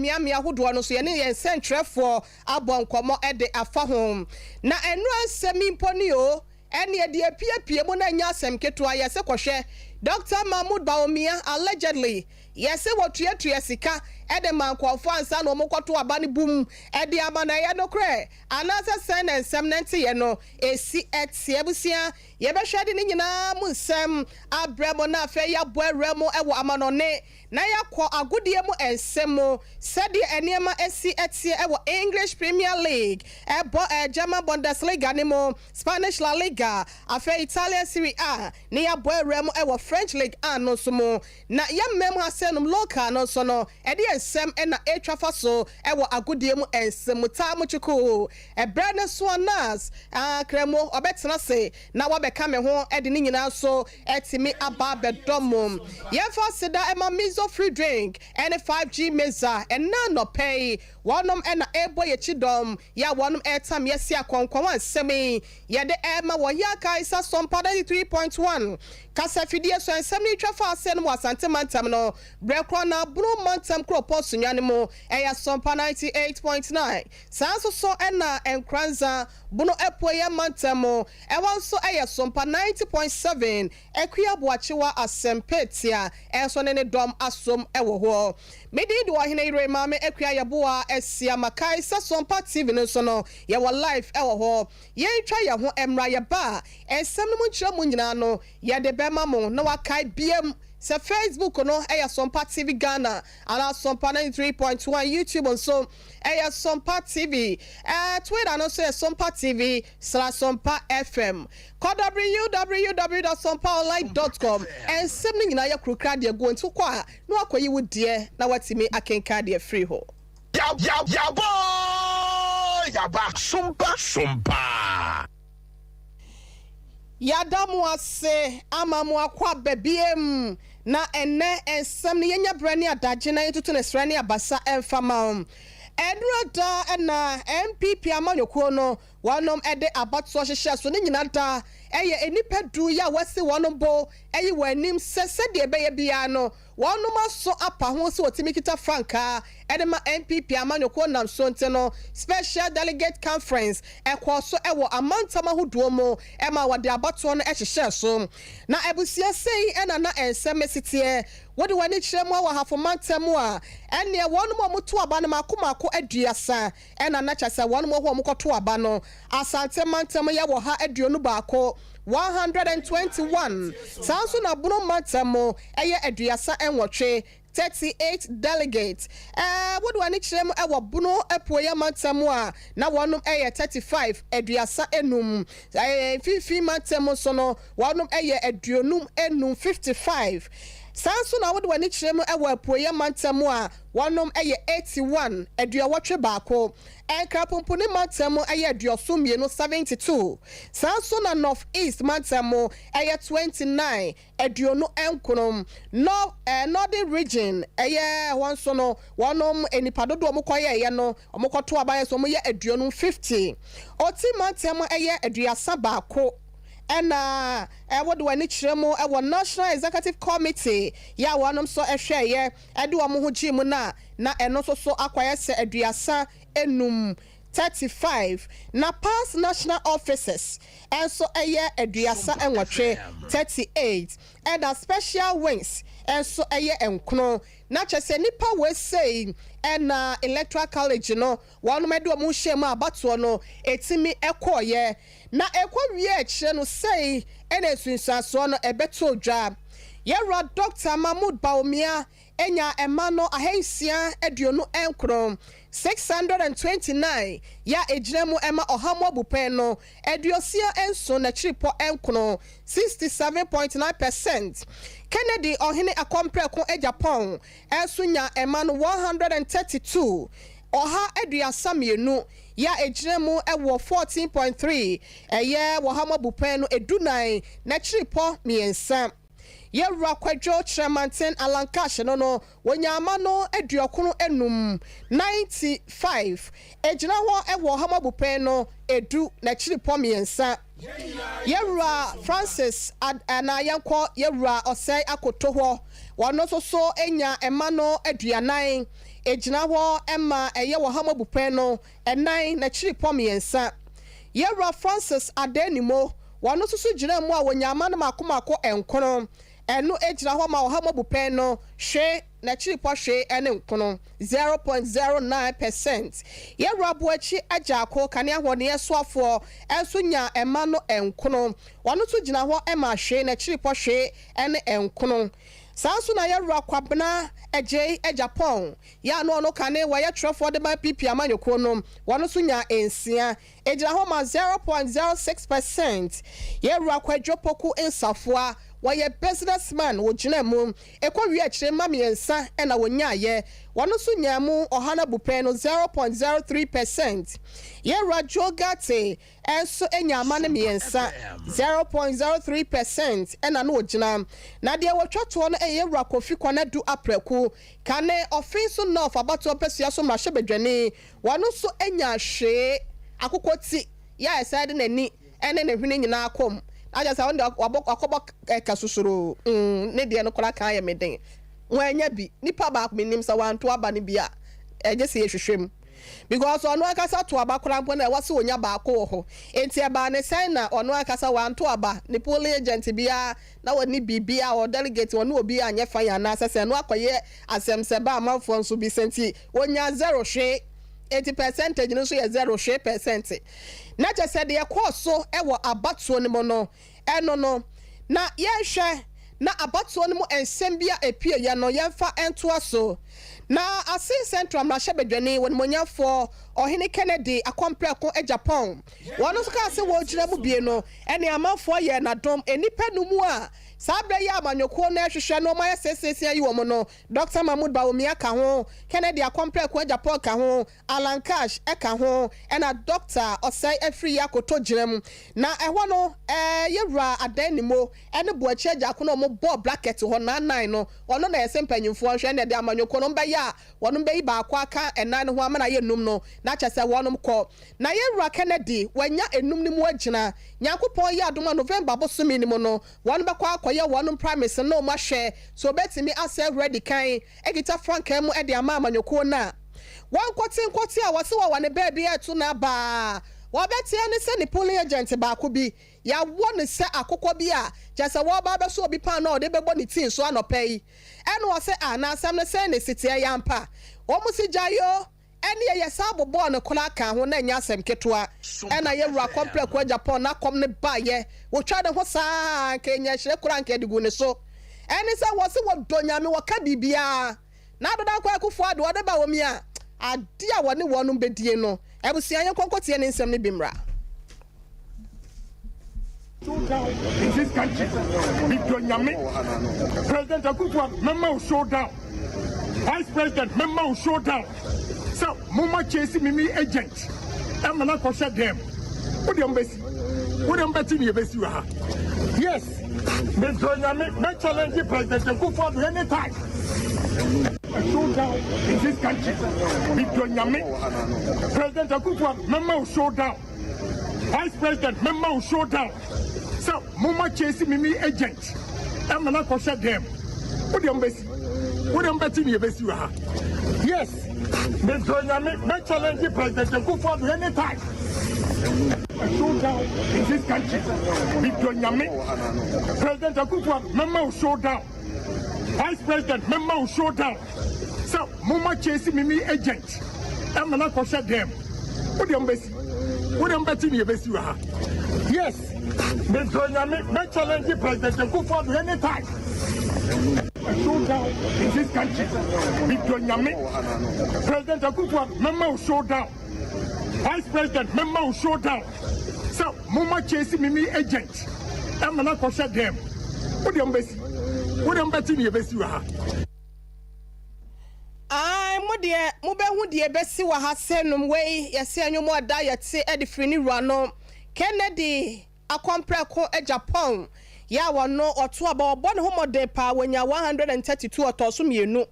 miamia hodo no so ye ne yensentrefo abonkomo e de afa hom na enu ansemi mponi o ene de apiapie mu na nya asem keto aye se kohwe Dr. Mahmoud Bawumia allegedly yese wotuatua sika ede mankwofo ansa no mokoto abane bum ede amana ye no kre anasa sen ensem nante ye no esi etie busia ye behwede ni nyina mu nsem abremo na afa ya boaremo ewo amanone na yakọ agodie mu ensemo sede eniema esi etie ewo English Premier League German Bundesliga ni mo Spanish La Liga afa Italian Serie A ni ya boaremo ewo French League A no so mo na yemmem hasenum local no so no ede ensem na etrafa so ewo agodie mu ensem ta mu chuku ebrane so anas kremo obetena se na wabeka me ho ede ni nyina so etimi aba bedomum yefa seda ema miso free drink and 5G meza and none no pay wonom na ebo ye chidom ya wonom airtime yesi akonkon ansemi ye de ema wo ya kaisa Sompa 3.1 kasa fidie so ensem ni trafa asen mo asante mantam no brekro na bro mantam kro posu nyane mo eya Sompa 98.9 sanso so na enkranza buno epoye mantamo ewan so eya Sompa 90.7 ekuya boachewa asempetia enso ne dom asom ewo ho medi do hene ire mame ekuya yaboa esia makai sa Sompa TV no so no ye wo live ewo ho ye twa ye ho emra ye ba ensem no munchira mu nyina no ye de bema mo na wakai biem se Facebook no eya Sompa TV Ghana ala Sompa 93.1 YouTube on so eya Sompa TV Twitter no so Sompa TV /Sompa FM www.sompaonline.com and semni nyina ya krukra de go nto kwa no akoyi wo de na watimi akenka de free ho ya boy ya back Sompa Yadamu ase amamu akwa bebiem na ene ensem ne yenya brani adaje na yetutu ne srani abasa emfama Edroda na MPP amanyokuo no wanom ede abatso hyehyɛ so ne nyina da eye enipedu ya wase wonom bo eye wanim sese de ebeye bia no wonom aso apa ho se otimikita franka edema MPP amanyokuo nam so nte no special delegate conference ekwoso ewo amantama hodo mo ema wade abatso no hyehyɛ so na ebusia sei ena na ensemesitie wodi wani kyeremu wa hafo mantemu a ene wonom omoto aba no makomako aduasa ena na kyase wonom ho omokoto aba no asante mantemu ye wo ha aduonu baako 121 sanso na bunu mantemu eye aduasa enwotwe 38 delegates wodu wani kyerem ewo bunu epoya mantemu a na wonum eye 35 aduasa enum fifi mantemu so no wonum eye aduonum enum 55 sanso na wodu wani kyerem ewo epoya mantemu a wonum eye 81 aduawotwe baako enkrapompuni mantemu eye aduosumienu 72 sanso na north east mantemu eye 29 aduonu enkonom northern region eye wonso no wonom enipadodo omokoye ye no omokoto abaye so mo ye aduonu 50 oti mantemu eye aduasa baako ena wodu wani kyeremu ewo National Executive Committee ya wonom so ehweye ede wo mo ho gimu na eno so akwaye se aduasa enum 35 na past national officers and so eye aduasa enwotwe 38 and a special wings and so eye enkono na chese nipa we say and electoral college no one medo mu hyemu abato no etimi ekoye na ekwawie akire no say ene sunsaso no ebeto dwa yera Dr. Mahmoud Bawumia enya emano ahensia aduonu enkron 629 ya ejiremu ema ohamo bupen no eduosia enso na chiripo enkron 67.9%. Kennedy ohene akompre ko Japan ensunya emano 132 oha eduasa mienu ya ejiremu ewo 14.3 eye wohamo bupen no edunai na chiripo miensa Yera kwadwo Tremantin Alankash no wonyama no aduokunu enum 95 ejina ho ewo hamabupen no edu na chiripom yensa Yera Francis anayanko yera osai akoto ho wono so enya emano aduanan ejina ho emma eye wo hama bupen no enan na chiri pom yensa yewra Francis Adenimo wano susu jina mu a wonyama na makomako enkono eno ejina ho ma wo hama bupen no hwe na chiri po hwe ene nkono 0.09%. Yewra boachi ajako kane ahode yesoafo enso nya ema no enkono wano su jina ho ema hwe na chiri po hwe ene enkono sanso na yewra kwabena eje Japan ya no kane wa ye trefo de ma pipi amanyoko no wano su nya ensia ejina ho ma 0.06%. Yewra kwadwopoku ensafoa waye businessman wo gina mu ekwawi akire mamiensa ena wonyaye wano so nyamu ohana bupen no 0.03%. Yewra jogate enso enyama ne miensa 0.03% ena no gina na de wotwato no yewra kofi kwana du apreku kane offense no of abato pesua so mrahye bedwane wano so enya hwe akokoti ya eside nani ene ne hwene nyina akom aja sa wonde akobo kasusuru ne de no kora kan ya meden wanya bi nipa ba menim sa wanto aba ne bia eje se yehwehwem because ono akasa to aba kora mpo na wase onya ba ko ho enti aba ne sign na ono akasa wanto aba ne polling agent bia na woni bibia o delegate woni obi anye fa ya na asese no akoye asemse ba amafo nso bi senti onya 0 hwe 80% no so ye 0% na je said ye so ewo abatuo ne mo no eno no na ye hwe na abatuo ne mo ensem bia epie ye no ye mfa ento aso na asin central mrahye bedwane won monyafo ohene Kennedy akompreko Japan wono so ka se wo gina mu bie no ene amafo ye na dom enipa numu a sabre ya amanyoko na hwehwe no ma sesese ayi wo mo no Dr. Mahmoud Bawumia ka ho Kennedy akompreko Japan ka ho Alan Cash ka ho ena Dr. Osai Afri Yakoto girem na ehwo no yewra Adenimo ene boachi agako no mo ball bracket ho na nine no ono na yesempanyimfo hwe na de amanyoko no ya wonu be ba akwa aka enan ho amana ye num no na chese wonum ko na yewra Kennedy wanya enum ni mu agina Nyankopon ye adoma November bosumi ni mu no wonu be kwa akoye wonum promise no ma hwe so betimi ase ready kan egita franka mu e de ama amanyoko na wan kwoti a wase wa wane baby etu na ba wabeti ene se ni polling agent ba ko bi ya wonu se akokọ bi a jese wo ba be so obi pan na o de bebo ni tin so anopai ene wo se na asam ne se ne sitie yampa wo mu si jayo ene ye sa bobo ne kola kan ho na nya asem ketwa ena ye wura complex ko Japan na kom ne ba ye wo twa de ho sa kenya hire kura nke digu ne so ene se wo se wo donyame wo ka bibia na doda kwa akufo ade wo de ba wo mi a ade a woni wonum bedie no ebusia ye konkotie ne nsem ne bimra in this country, President Akufo member will show down. Vice President member will show down. So, Mama chasing me agent. I'm not going to shut them. What do you embassy? What do you embassy? Yes, Mr. Nyame challenge President Akufo anytime. Show down in this country. Mr. Nyame, President Akufo member will show down. Vice President member will show down. So, Mama chasing me agent. I'm not going to shut them. What do you embassy? What do you embassy? Yes, Mr. Nyame challenge President Akufo anytime. Show down in this country. Mr. Nyame, President Akufo member will show down. Vice President member will show down. So, Mama chasing me agent. I'm not going to shut them. What do you embassy? What do you embassy? Yes, Mr. Nyame challenge President Akufo anytime. Show down in this country. Mr. Nyame, President Akufo member will show down. Vice President member will show down. So, Mama chasing me agent. I'm not going to shut them. What do you embassy? What do you embassy? Mode mo be hu de besi wa ha senum we yesi anwom ada yete edifrini ruano Kennedy akompreko Japan ya wono oto aba obo ne homode pa wanya 132 otoso mienu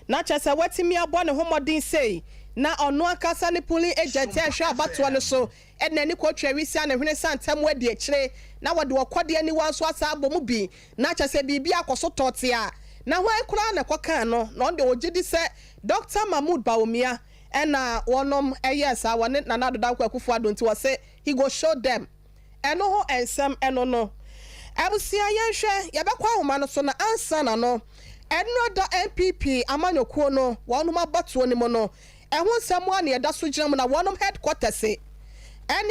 na chese watimi abo ne homodin sei na ono akasa ne polling agent ehwe abato ne so enani kwotwa wisi ane hwene santem wadi akire na wode okode ani wanso asa abom bi na chese bibia akoso tote a na hwan kura na kwaka no na onde ogidi se Dr. Mahmoud Bawumia ena wonom yes I want Nana Addo Dankwa Akufo-Addo nti was say he go show them eno ho ensem eno no abusia yenhwe yebekwa homa no so na ansa na no eno da MPP amanyokuo no wonom abatuo ni mo no ehun nsem a na yeda so gyina mo na wonom headquarters ene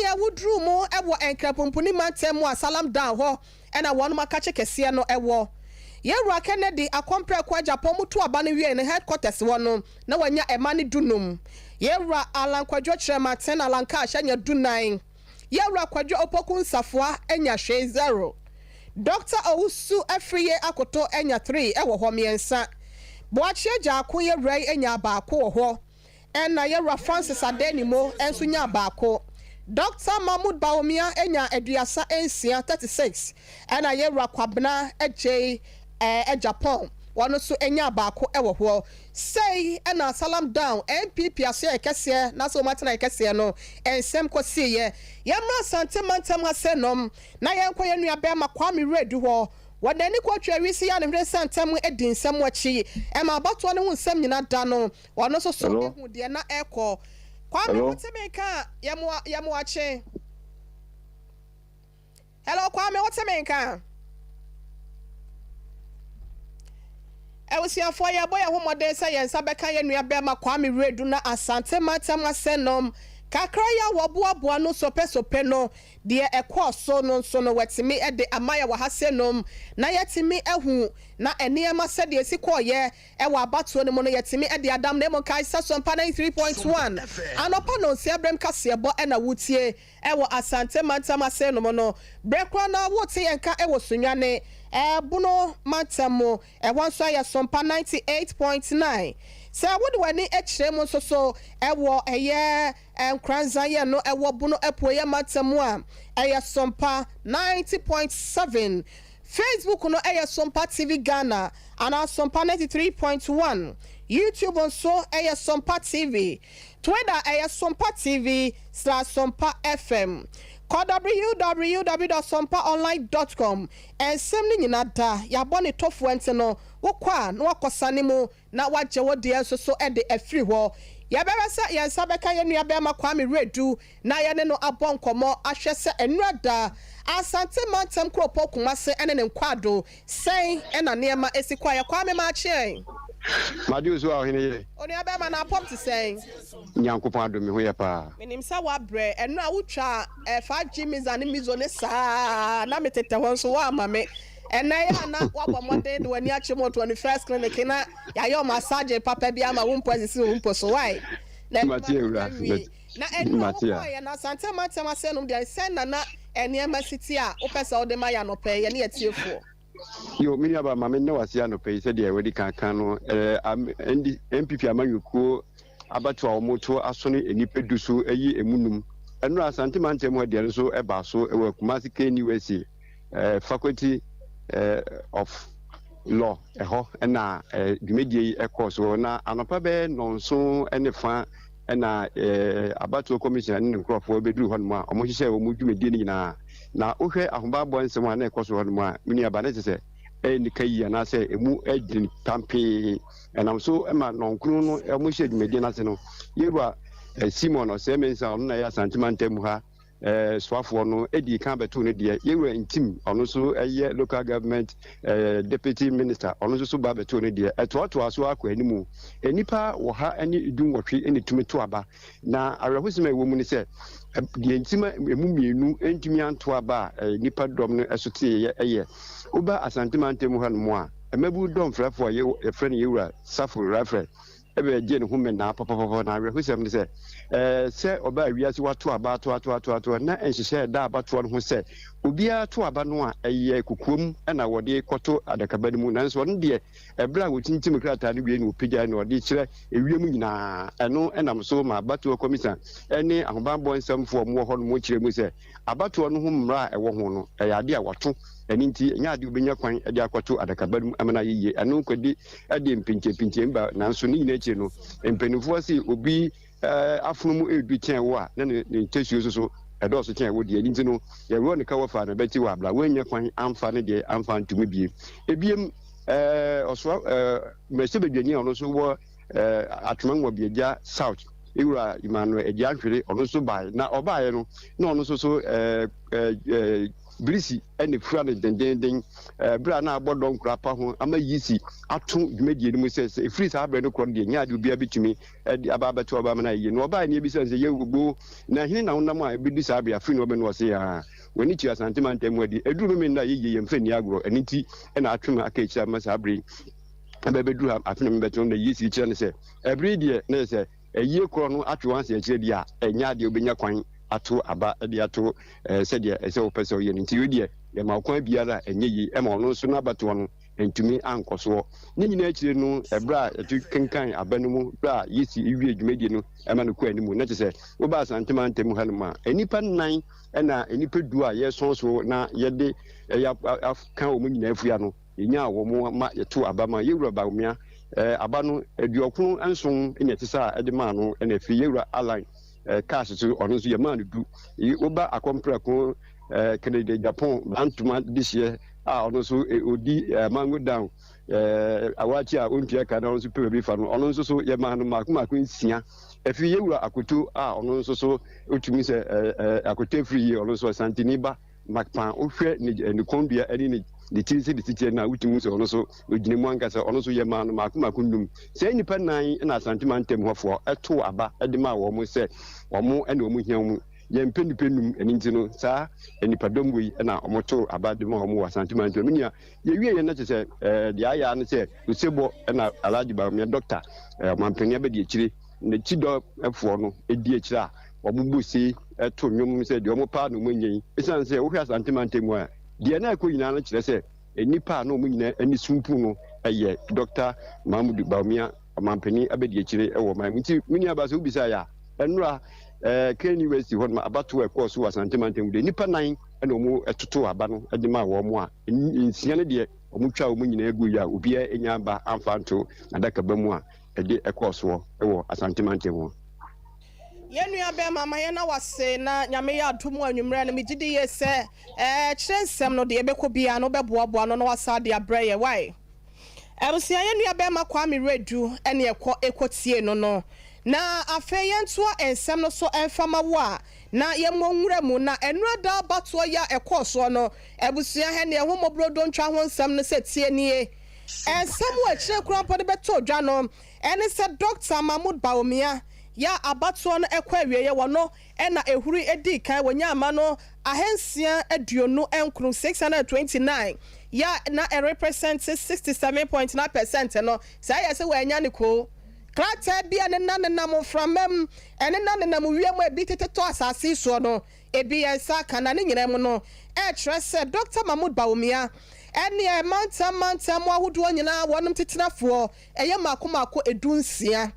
awudru mo ewo enkrapompuni mantem a salam down ho ena wonom akache kese no ewo Yewra Kennedy akompre kwa Japan mutu abane wie ne headquarters wono na wanya emane dunum Yewra alankwadwo kyerema 10 alanka ahanya dunan Yewra kwadwo opoku nsafua enya hwe 0 Dr. Owusu Afriye akoto enya 3 ewo ho miensa Boachie Jaako Yewra enya baako wo ho ena Yewra Francis Adenimo enso nya baako Dr. Mahmoud Bawumia enya aduasa ensia 36 ena Yewra Kwabena eje Japan wano so enya baako ewo ho say ena salam down MPP aso ekese na so matena ekese no ensem kosie ye ma sante mantem asenom na yenko yenua be ma Kwame Redu ho wadani kwatwa wisi ya ne hwe santem edinsem wachi e ma bato ne hu nsem nyina da no wano so so ehu de na eko Kwame wotemeka yemo ache Hello Kwame wotemeka Ewusiafo ya boya homode se yensa beka ye nua be ma Kwame Redu na asante matam asenom kakra ya woboaboa no sope no de ekoso no nso no wetimi ede amaya wa hasenom na yetimi ehu na eniema se de esikoye ewa abatuo ne mo no yetimi ede adam ne mo kai Sompa 3.1 anopa no se abrem kasebo ena wutie ewo asante matam asenom no brekwa na wote yenka ewo sunwane buno matamo wanso ya Sompa 98.9 se wodi wani echirem so ewo eye enkranza ye no ewo buno epoye matamo a Sompa 90.7 Facebook no Sompa TV Ghana and Sompa 93.1 YouTube also Sompa TV Twitter Sompa TV /Sompa FM Call www.sompaonline.com and semni nyina da ya bone tofu ente no wokwa na wakosane mu na waje wode so e de afiri ho ya bebesa ya nsabeka ye nua be ma Kwame Redu na ye ne no abonkomo ahwese enurada asante mantem kropo kumase ene ne nkwado sen ena niema esikwa ya Kwame ma chie Madu so ahene ye. Oni abema na pop to say. Nyankopon adome ho ye pa. Menim sa wa bre enu a wutwa 5G mizane mizo ne sa na metete ho so wa mame. Ena ya na wa bomode de wani achemo 21st clinic na ya yo massage papa bia ma wo mpozi wo so why. Na Matia na enu Matia ya na sante matem asenum de sen na eniema city a opesa ode ma ya no pe ye ne yetiefo. Yo mini aba mama na wase anope se de wedi kankan no MPP amanyukuo abatu a omoto aso ne enipa duso eyi emunum enu asante mantem ho de so eba so ewa Kumasi KNUSC faculty of law eho na dwumedie ekoso na anopa be nonso ene fa na abatu commission ne nkrofo beduru ho no a omo hihye wo mu dwumedie ni nyina na ohwe ahombaabo nsem a na ekoso ho no a mini aba na se ni kai na se emu edin tampe enam so ema nonkunu no emu hye dwumedie na se no yewa Simon o se mensa ono na ya santimantem ha swafo no edi kan beto ne de yewa intim ono so eye local government deputy minister ono so ba beto ne de etoato aso akọ animu enipa wo ha ani idunwotwe eni tumeto aba na arahosima ewo mu ne se de intima emu mienu entumi anto aba nipa dom no esote eye oba asantimantem ha no mo a emabu dom frafo ye friend yewa safo rafre ebe je ne hume na papa na arahosima ne se se oba wiase wato aba to na enhyehyɛ da aba to no ho se obia to aba no a ɛyɛ kukuom na wɔde kɔto adakaba no mu nanso ɔno de ɛbra wotintim krata no wie ne opagya ne ɔde kyerɛ ewiem nyinaa ɛno ɛnam so ma abato commission ɛne ahobambɔ nsamfo ɔmo hɔ no mo kyerɛ mu se abato no ho mmra ɛwɔ ho no ɛyɛ ade a wato ɛni nti nya ade obenya kwan ɛde akɔto adakaba no mu amana yiye ɛno nkɔdi ɛde mpinche mba nanso ne nyina kyerɛ no mpanimfoɔ se obi afunumu edu chen wo a na ne tesuo so edo so chen wo de ani ntino ye ro ne ka wo fa na beti wa bla wanya kwan amfa ne de amfa ntumi bie ebiem oso mese bedwani ono so wo atwema ngwa bieja south ewura Emmanuel Ejianhwere ono so bai na obaye no na ono so brisi ene fura ne dendenden bra na abodon krapa ho ama yisi ato dwumedie ni mu se free sa abre no kro de nya de bia bitumi ababeto oba na yi no obaye ne bi se ye gugu na hini na wonam a bi sa abia free no obe no se ya wani chi asante man temu adi eduru me na ye mfani agro eniti na atwem akechira ma sa abre abebedu afina me beto na yisi kire ne se every day na se eyie kro no atwe wan se kire dia enya de obenya kwan ato aba de ato sɛdeɛ ɛsɛ wo pɛsɛ yɛ nti we deɛ yɛ ma kwan biara ɛnyɛ yi ɛma ɔno nso na abato no ntumi ankɔsoɔ ne nyina akyire no ɛbra ɛtu kenkan aba no mu bra yesi ewie dwumadie no ɛma no kɔ animu na kyerɛ sɛ woba asantema ntam ha no ma enipa 9 ɛna enipa 2 a yɛsɔn so na yɛde kan wɔn nyinaa afua no yɛnya wɔn ma yɛto aba ma yɛwura baomia aba no aduɔko nson ɛna ɛte sɛ ɛde maa no ɛna afi yɛwura align cash so ono so yema no du oba akompra ko Canada Japan bantuma this year ono so odi mango down awachi a ontua ka na ono so pe bi fa no ono so yema no makuma nsia efi yewura akoto ono so otumi se akoto free ono so santiniba makpan ohwe ne kondua ani ne tiri de titi na utumi so ono so ogine mu ankasa ono so yema no makuma kundum se nipa 9 na santima ntem hofo eto aba de ma wo mu se omo ene omo hia mu ye mpenipenum eni nti no saa enipa dombo yi na omoto aba de ma omo wasantima ntem nia ye wie ye na che de aya ne se usebo na alaji ba me doctor mampenia be de akire ne chido efo no edi akire a obubu si eto nwom se de omo pa no monyen esan se wo hwa santima ntem a de na akonyina no kire se enipa na omo nyina ani sumpu no eye Dr. Mahmoud Baumia mampeni abedi akire ewo man nti mini aba se ubisa ya enura Kenya University hon ma abato e course wa santimantem de nipa 9 na omu etoto aba no de ma wo mu a nsia ne de omu twa omu nyina egu ya obi enya ba amfanto adaka ba mu a de e course wo ewo asantimantem ho yenua be mama ye na wase na nyame ya adomu anwumre na megidi ye se kyerensem no de ebekobia no beboaboa no na wasa de abrɛ ye why ebusia yenua be ma kwa me redu ene ekotie no na afe yentoa ensem no so enfama wo a na yemwonwura mu na enrada bato ya ekoso no ebusia he ne ehomobrodo ntwa ho nsem no se tie nie ensem wo akire kura de beto dwa no ene se Dr. Mahmoud Baumia ya abato no ekwa awieye wo no ena ehuri edi kan wonya ama no ahensia aduonu enkru 629 ya na represent 67.9% no say yes we anya ne ko krata bia ne nanam framam ene nanam wiam ebi teteto asase so no ebi ensa kana ne nyina mu no kyerɛ sɛ Dr. Mahmoud Baumia ene mantam ahodo nyina wonum tetenafo eye makomako edunsia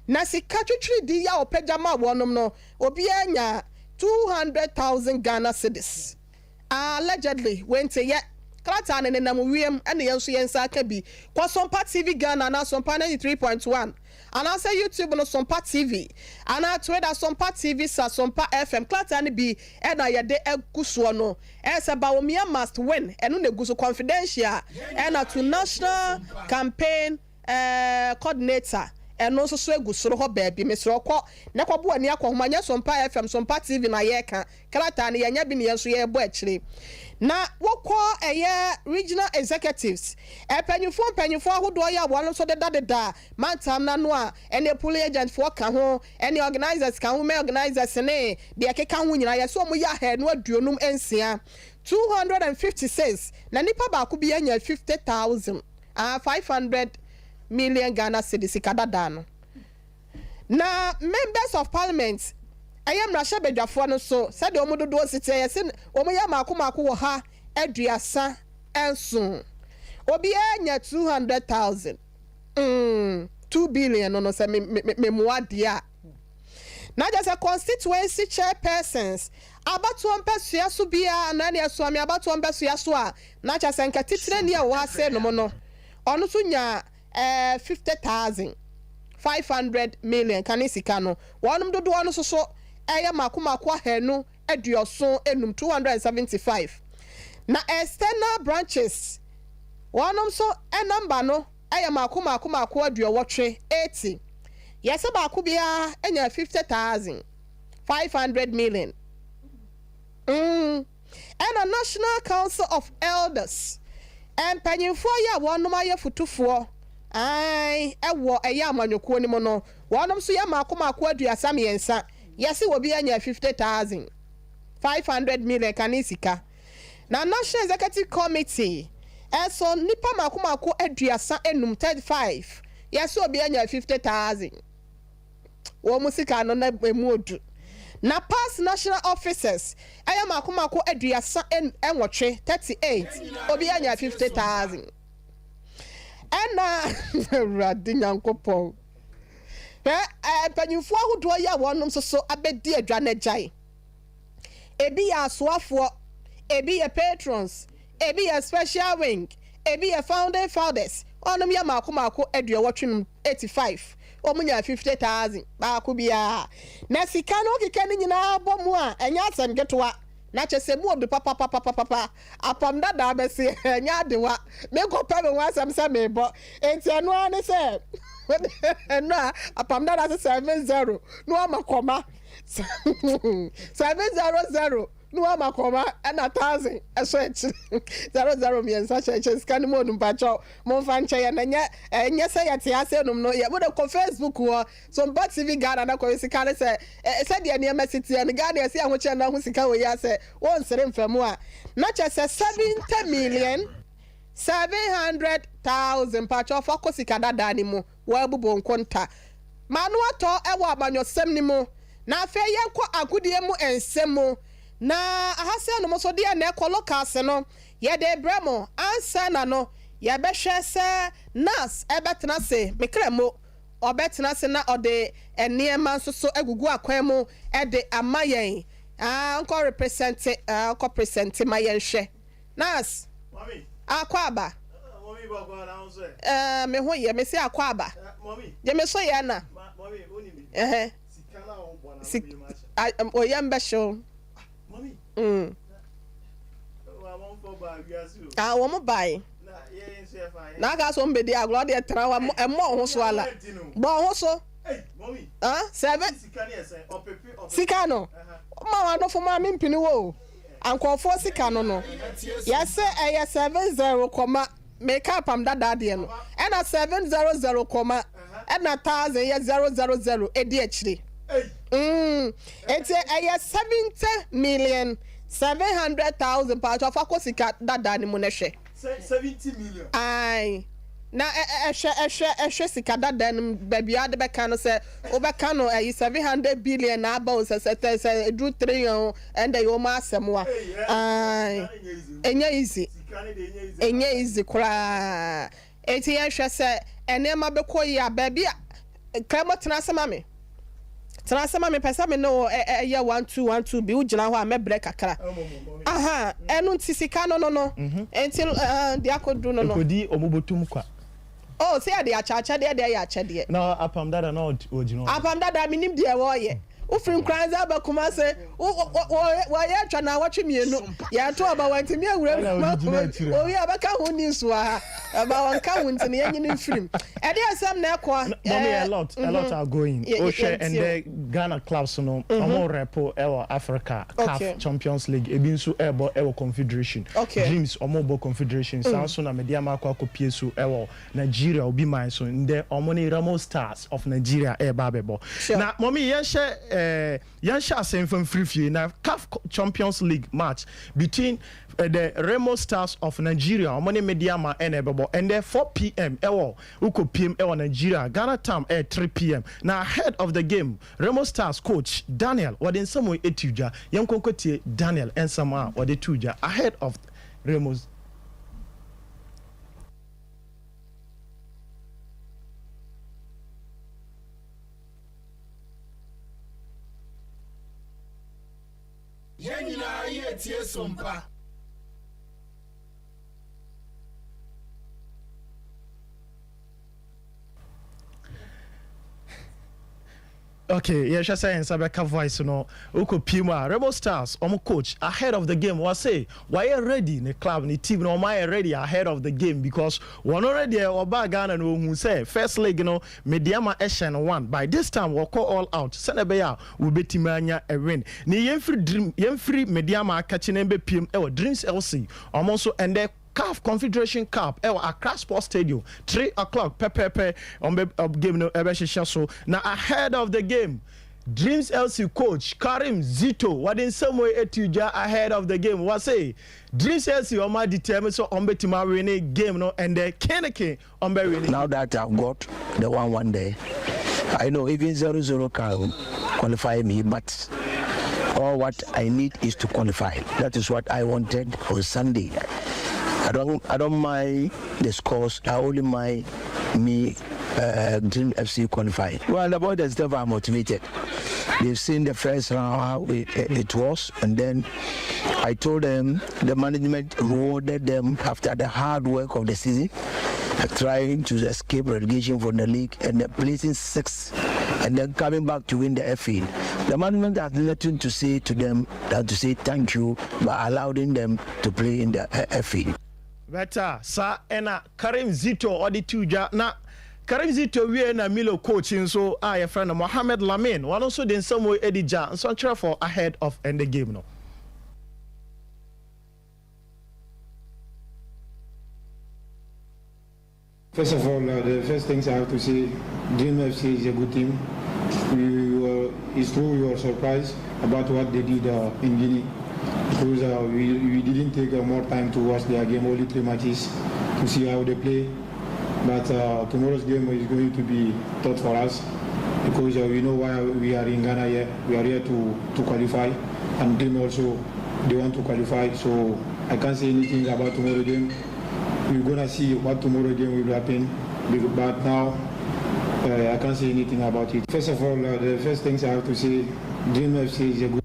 na sika twetwiri di ya opagama wonum no obi anya 200,000 Ghana cedis allegedly went ye krata ne nam wiem ene yenso yensa ka bi kwa Sompa TV Ghana na Sompa 93.1 ana say YouTube no Sompa TV ana Twitter Sompa TV sa Sompa FM krata ne bi ena ye de eguso no ese Baumia must win eno ne guso confidential ena to national campaign coordinator eno so egusoro ho baabi mesro kɔ na kwabo ani akɔhomanya Sompa FM Sompa TV na ye ka krata ne yenya bi ne yenso ye bo akire na wokɔ regional executives panyifo ahodo ya wano so deda mantam na no a ene police agent for ka ho ene organizers ka ho me organizers ne de akeka ho nyina ye so mo ya ha no aduonum ensia 256 na nipa ba ko bi anya 50,000 500 million Ghana cedis kadada no na members of parliament ayam rasha bedwafo no so said de omododo site yesi omoya makomako wo ha aduasa enso obi anya 200,000 2 billion no se me muadia na just a constituency chairpersons abatu ompesua so bia na ne so ame abatu ompesua so a na just enka titire ne wo ase no mo no ono so nya 50,000 500 million kanisika no wonum dodo ono so eye makomako ahenu aduoso enum 275 na external branches wonum so number no ɛyɛ maako aduɔwɔtwe 80 yɛsɛ baako bia ɛnya 50,500 million ɛna National Council of Elders mpanyinfoɔ yi a wɔnom ayɛ futufoɔ ɛwɔ ɛyɛ amanyɔkuo no mu no wɔnom so yɛ maako aduasa mmiɛnsa yɛsɛ wɔ bi anya 50,500 million kane sika na National Executive Committee ɛso nipa maako aduasa enum 35 yɛsɛ obi anya 50,000 wɔn mu sika no na emu odu na past national officers ɛyɛ maako aduasa enwɔtwe 38 obi anya 50,000 ɛna awurade nyankopɔn mpanyinfoɔ ahodoɔ yi a wɔnom soso abɛdi adwa no agyae ebi yɛ asoafoɔ ebi yɛ patrons ebi yɛ special wing ebi yɛ founding fathers ɔnom yɛ maako aduɔwɔtwe 85 omunya 50,000 baako bia na sika no keka ni nyina bɔ mu a enya asɛm ketewa na kyese mu obi papa apam dada bɛse enya adewa me kɔpɛ me wasɛm sɛ me bɔ enti ɛno ane sɛ ɛno a apam dada sɛ 70 no amakɔma 700 no amakɔma ɛna 1,000 ɛso akyi 00 miɛnsa kyɛkyɛ sika no mu onum pakyɛw momfa nkyɛ na ɛnyɛ sɛ yɛte ase nom no yɛbɛde kɔ Facebook hɔ Sompa TV Ghana na kɔ sika ne sɛ sɛdeɛ nneɛma sitiɛ no Ghana yɛsi ahokyɛ na ho sika wɔ yi asɛ wɔnsere mfamu a na kyɛ sɛ 70,700,000 pakyɛw fa kɔ sika dada ne mu wɔabobɔ nkonta ma no atɔ ɛwɔ abanyɔsɛm ne mu na afei yɛnkɔ agodie mu nsɛm mu na ahase no so de na ekolokas no ye de bremo ansa na no ye behwe se nas ebetena se mekremo obetena se na ode eniema so agugu akwan mu e de amayen nko represent nko present mayen hwe nas mami akwaba mami bagwa na ho so me ho ye me se akwaba mami je me so ye na mami oni mi sika na ho bona mi ma oyem be show wɔn bae na aka so mbedi agorɔ de tena wa ɛmɔ ho so ala bɔ ho so 7 sika no ma wa no fo ma me mpini wo ankɔfo sika no no yɛsɛ ɛyɛ 70 kɔma make up am dada de no ɛna 700 kɔma ɛna 1,000 yɛ 000 edi akyire it's a 70,700,000 part of akosika dada ni mu ne hwe 70 million ai na ehwe sika dada ni babia de beka no se obeka no 700 billion na aba o se do 3 and you ma asemo ai enya easy kura eti ehwe se enema bekoyi a babia kremo tena sema me transema me pesa me no ye 1212 bi ugina ho a me break akra aha enu ntisika no enti de akodu no ekodi omobotum kwa oh say de achacha de ya acha na apam dada no ojino apam dada minim de wo ye ufrim kranza ba kuma se wo ye twa na watwe mienu ya to aba wanti mi awura o wi abaka ho ni so ha aba wanka ho nti ne yenyi film e de asem na ekwa a lot are going share and the Ghana clubs no omo repo ewo Africa CAF Champions League ebi nso ebo Confederation Dreams omo bo Confederation sanso na media makwa kopie so ewo Nigeria obi man so nde omo ni Ramo Stars of Nigeria eba bebo na mommy yen share Yansha Senfam Free na CAF Champions League match between the Remo Stars of Nigeria, Omoni Mediama Enebebo, and then 4 p.m. Uko PM Nigeria, Ghana time at 3 p.m. Now ahead of the game, Remo Stars coach Daniel, what in some way etuja, Yankonkotie Daniel and Sama, what the tuja ahead of Remo's. Yenina yetie Sompa. Okay, yeah, just saying Sabeka voice, Uko Pima, Rebel Stars, coach ahead of the game. Was say, why are ready in the club, in the team, no, why are ready ahead of the game? Because one already or Bagana who say first leg, Mediama Eshen won. By this time, we'll call all out. Senabea will be Timania a win. Ni free Mediama catching MBPM, Dreams LC, also and their CAF Confederation Cup Accra Sports Stadium 3 o'clock pepe on game no so now ahead of the game Dreams LC coach Karim Zito what in some way etuja ahead of the game was say Dreams LC on my determined so on betima win game no and the Keneke on be winning. Now that I've got the 1-1 day I know even 0-0 can qualify me but all what I need is to qualify. That is what I wanted on Sunday. I don't mind the scores. I only mind me Dream FC qualifying. Well, the boys themselves are motivated. They've seen the first round how it was, and then I told them the management rewarded them after the hard work of the season, trying to escape relegation from the league and placing 6th, and then coming back to win the FA. The management has nothing to say to them than to say thank you by allowing them to play in the FA. Better, sir, and Karim Zito or the two na Karim Zito we na Milo coaching so I a friend of Mohamed Lamin one also then some way Eddie Ja and so for ahead of end the game no. First of all, the first things I have to say, Dream FC is a good team. It's true we were surprised about what they did in Guinea. Because we didn't take more time to watch their game, only 3 matches, to see how they play. But tomorrow's game is going to be tough for us because we know why we are in Ghana here. We are here to qualify, and Dream also, they want to qualify. So I can't say anything about tomorrow's game. We're going to see what tomorrow's game will happen. But now, I can't say anything about it. First of all, the first things I have to say, Dream FC is a good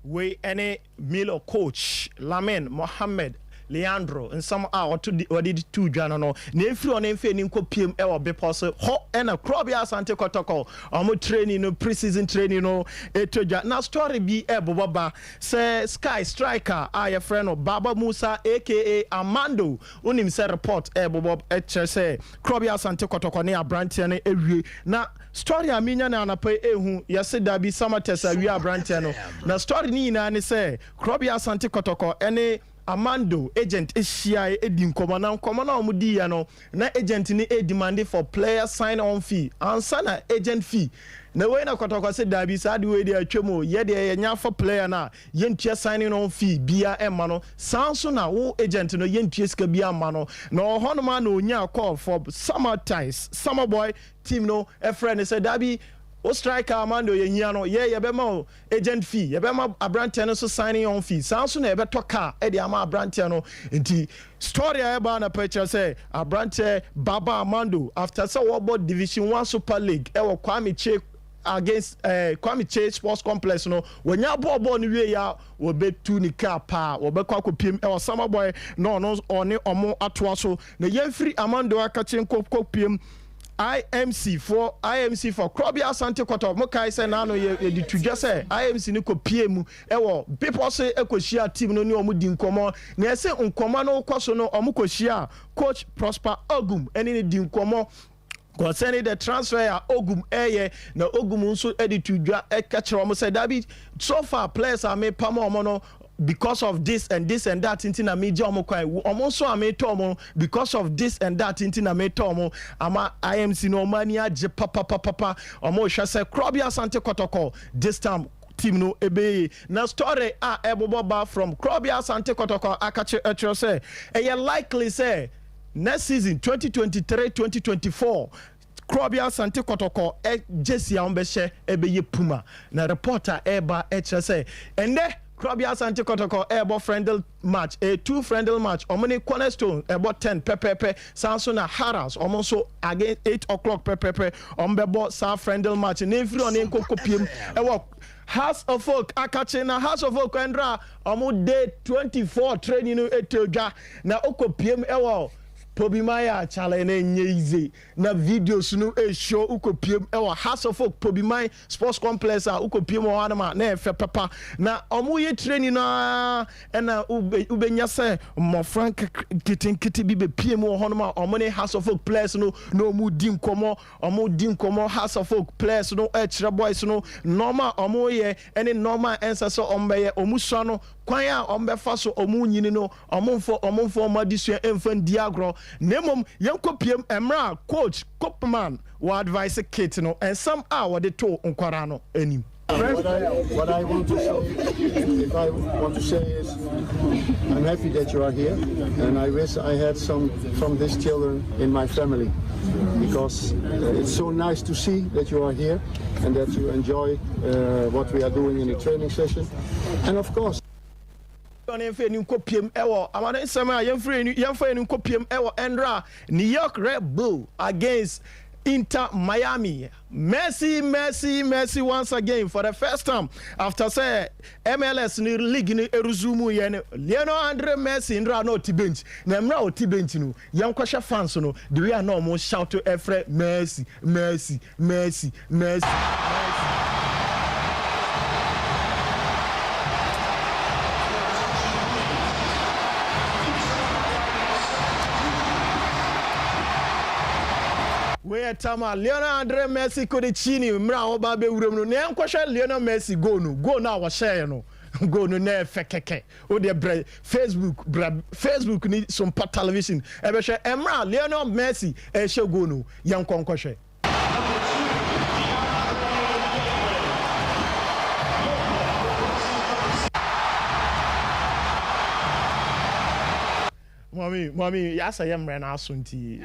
we any Milo coach Lamin Mohammed Leandro and some hour to the 2 Jano no na free on mfe ni kopiem e wo bepose ho na Krobia Asante Kotoko omo training no pre-season training no etoja na story bi e bobaba say Sky Striker your friend Baba Musa aka Amando unim say report e bobob e say Krobia Asante Kotoko ne abrantie ne ewie na story aminya na anapai ehu yese da bi samatesa wi abrantie no na story ni na ne say Krobia Asante Kotoko ene Amando agent Asia Edin Komana Omudi no na agent ni demand for player sign on fee ansa na agent fee na we na kotoko se dabi sa de we de atwemo ye de nya for player na yentua signing on fee bia emma no sanso na wo agent no yentua sika bia ma no na ohono ma na onya call for summer ties summer boy team no a friend say dabi o striker Amando ye hia no ye be ma agent fee ye be ma abrante no so signing on fee sanso na ye be to car e de ama abrante no nti story e ba na picture say abrante Baba Amando after so what division 1 super league e wo Kwame Che against Kwame Che Sports Complex no when ya ball no we ya wo betu ni car pa wo be kwa kopiem e wo summer boy no one omo atoa so na ye free Amando akache kopiem IMC for Krobia Asante Kotoko mo kai say na no ye di tudwa say IMC ni kopie mu e wo people say ekohia team no ni omo di nkomo na say nkomo no kwaso no omo kohia coach Prosper Ogum eni ni di nkomo concerning the transfer Ogum eye na Ogum nso edi tudwa e ka kire omo say dabi so far players are me pamo omo no because of this and that into na media omo kwai omo so ameto omo because of this and that into na meto omo ama IMC no mani age papa omo hwe say Krobia Asante Kotoko this time team no ebe na story eboboba from Krobia Asante Kotoko akache etro say e likely say next season 2023-2024 Krobia Asante Kotoko Jesse Ambeshe ebeye Puma na reporter eba etro say ende Krobia Asante Kotoko ebo friendly match a 2 friendly match omoni cornerstone about 10 pepepe sanso na Haras omonso again 8 o'clock pepepe ombebo sa friendly match na every on enkokopiem ewo House of Folk akache na House of Folk endra omo day 24 training no etodwa na okopiem ewo Pobi Maya challenge easy na videos no show ukopiem e House of Folk Pobi Maya Sports Complex a ukopiem o anama na efe papa na omo ye training na na ubenya se mo frank kiti bi be piem o honoma omo ne House of Folk players no omo di nkomo House of Folk players no e kire boys no normal omo ye any normal answer so ombe omu so no kwan a ombe fa so omu nyini no omomfo madisua emfa diagro nemom yankopiem emra coach Kopman wa advice kit no and some hour they to nkwara no anim. What I want to say is I'm happy that you are here, and I wish I had some from these children in my family, because it's so nice to see that you are here and that you enjoy what we are doing in the training session, and of course. New York Red Bull against Inter Miami. Messi once again for the first time after say MLS ni league ni eruzumu yen Lionel Andre Messi ndra no tibench na mra o tibench no yankwasha fans no the way na almost shout to every Messi. Where Tama Lionel Andre Messi could chini mra oba be wuram no na enkwahwe Lionel Messi go na wa share no go no na fekeke o de Facebook ni Sompa television e be hwe emra Lionel Messi e hwe go no yankonkwahwe Mommy, yes, I am Renasunti.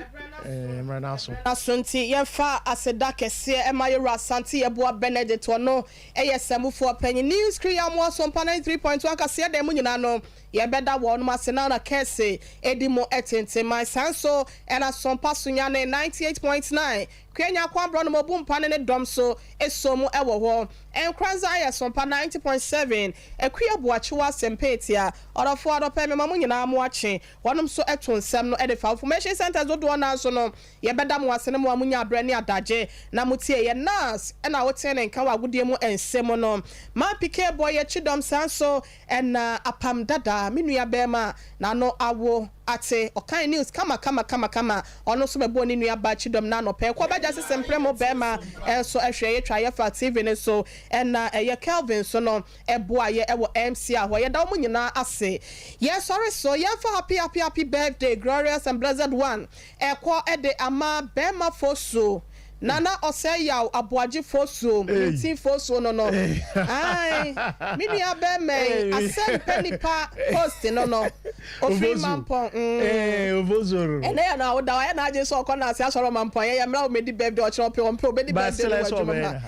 Asunti, Yefa, Aseda Kessie, Emayura Santi, Eboa Benedict, or no, ASM for penny news, Kriamo, Sompa 93.1, Cassia de Munano, Yabeda, one Masenana Kese, Edimo Etente, my Sanso, and a Sompa Sunyane 98.9. Kenya kwa brono mobum panene domso esomu ewo and Kranzaya Sompa 90.7 Equia Boachua Sempetia or a four of Peme Mamunina watching one so etun sem no edifa information centers do na so no ye bedam wasene mo amunya brani adaje na mutie ye nas e na wote ne nka wa gudie mu ensem no ma pike boy ye chidom sanso and apam dada minua bema na no awo ate okan news kama ono so bebo ni nua ba chidom na no pe ko ba jase sempre mo bema so ehwe ye twa ye fa tv ne so and ye Kelvin so no eboa ye ewo MC a ho ye da mo nyina ase ye sorry so ye for happy birthday glorious and blessed one ekwo ede ama bema foso Nana Oseya Abuaji Foso, Minti Foso no. Ai, mini abeme, asem penipa post no. Ofi mampo. Ovozoro. Ene na oda na je so kona se asoro mampo ye mra o medi birthday o chiro pe o pe obedi birthday wa juma.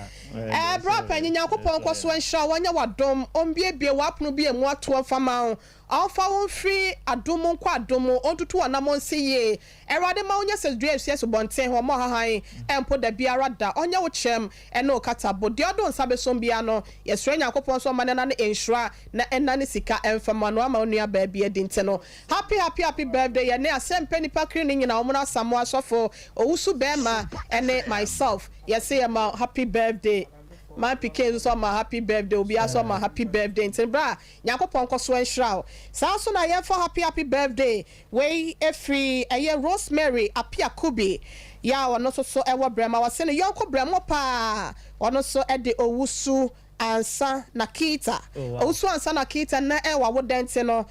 Bra panyi Yakopon kwaso nhira wanya wadom ombiebie wapno bi emu ato fama alfa won free adomo nkwa adomo ontutu anamon seye erade ma onya se dua esu bonten ho mo hahan empo da biara da onya wo chem ene okata bodi odo nsabe so bia no yesre Yakopon so manana na enhira na enane sika emfama no ama onua ba bia dinte no happy birthday ye ne asempe nipa kri ni nyina omuna samo asofo owusu bema ene myself yesi ma happy birthday my pikin so my happy birthday obi aso my happy birthday ntebra Yakopon koso enhira so na ye for happy birthday we every eye Rosemary apia kubi ya wono so ewo brema wase ne yonko brema pa wono so e de owusu ansa nakita owusu ansa nakita na ewa wodente no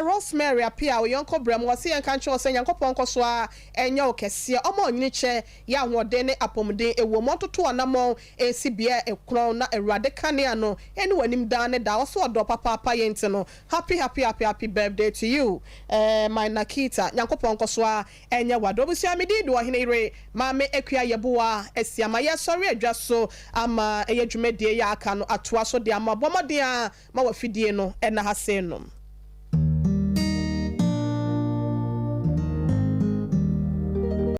Rosemary apia we yonko brema wase yan kan cho se Yakopon koso a enya okese omo nyini che ya hode ne apomden ewo mototo anamo esibia ekron na erade kane no eni wanim dan ne da so odo papa yente no happy birthday to you my nakita Yakopon koso a enya wado busia medi do hene ire mame ekua yeboa esiama ye sorry adwa so ama eyadwumedie ya aka no atoa so de ama bomode a ma wafidie no ena hase no